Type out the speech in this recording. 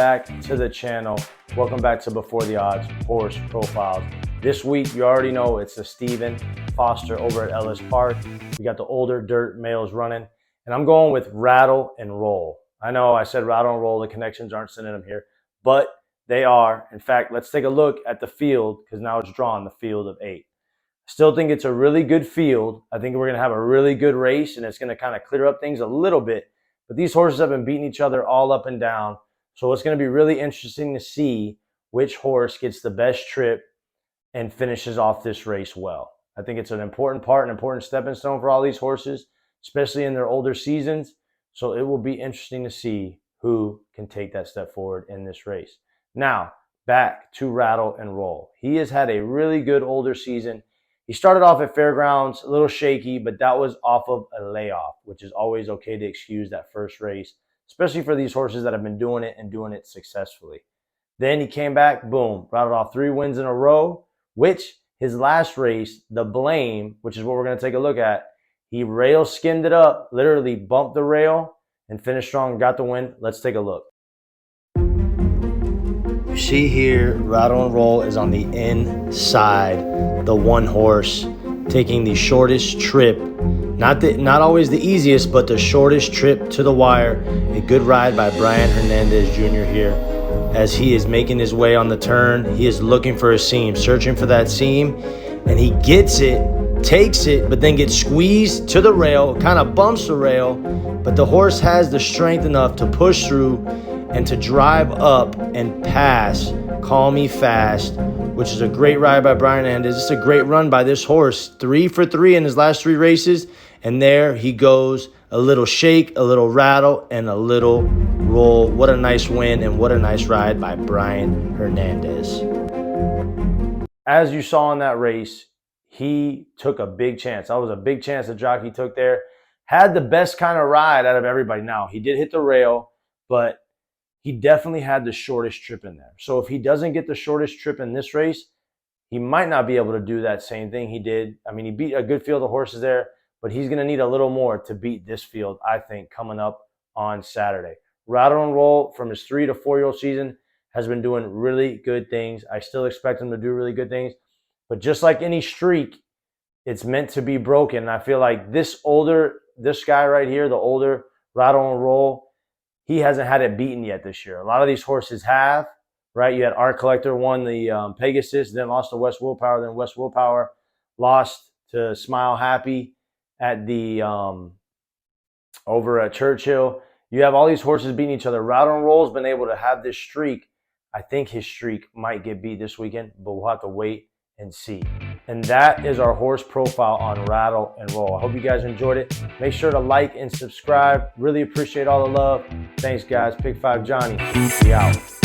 back to the channel. Welcome back to Before the Odds Horse Profiles. This week, you already know it's a Stephen Foster over at Ellis Park. We got the older dirt males running, and I'm going with Rattle and Roll. I know I said Rattle and Roll, the connections aren't sending them here, but they are. In fact, let's take a look at the field because now it's drawn the field of 8. Still think it's a really good field. I think we're going to have a really good race, and it's going to kind of clear up things a little bit. But these horses have been beating each other all up and down. So it's going to be really interesting to see which horse gets the best trip and finishes off this race well. I think it's an important part, an important stepping stone for all these horses, especially in their older seasons. So it will be interesting to see who can take that step forward in this race. Now, back to Rattle and Roll. He has had a really good older season. He started off at Fairgrounds, a little shaky, but that was off of a layoff, which is always okay to excuse that first race, especially for these horses that have been doing it and doing it successfully. Then he came back, boom, rattled off 3 wins in a row, which his last race, the Blame, which is what we're going to take a look at, he rail skimmed it up, literally bumped the rail and finished strong, got the win. Let's take a look. You see here, Rattle and Roll is on the inside, the one horse, taking the shortest trip. Not always the easiest, but the shortest trip to the wire. A good ride by Brian Hernandez Jr. here. As he is making his way on the turn, he is looking for a seam, searching for that seam, and he gets it, takes it, but then gets squeezed to the rail, kind of bumps the rail, but the horse has the strength enough to push through and to drive up and pass Call Me Fast, which is a great ride by Brian Hernandez. It's a great run by this horse. 3 for 3 in his last 3 races, and there he goes. A little shake, a little rattle, and a little roll. What a nice win and what a nice ride by Brian Hernandez. As you saw in that race, he took a big chance. That was a big chance the jockey took there. Had the best kind of ride out of everybody. Now, he did hit the rail, but he definitely had the shortest trip in there. So if he doesn't get the shortest trip in this race, he might not be able to do that same thing he did. I mean, he beat a good field of horses there, but he's going to need a little more to beat this field, I think, coming up on Saturday. Rattle and Roll from his 3 to 4-year-old season has been doing really good things. I still expect him to do really good things. But just like any streak, it's meant to be broken. And I feel like this guy right here, the older Rattle and Roll, he hasn't had it beaten yet this year. A lot of these horses have, right? You had Art Collector won the Pegasus, then lost to West Willpower, then West Willpower lost to Smile Happy at the over at Churchill. You have all these horses beating each other. Rattle and Roll's been able to have this streak. I think his streak might get beat this weekend, but we'll have to wait and see. And that is our horse profile on Rattle and Roll. I hope you guys enjoyed it. Make sure to like and subscribe. Really appreciate all the love. Thanks, guys. Pick 5 Johnny. Be out.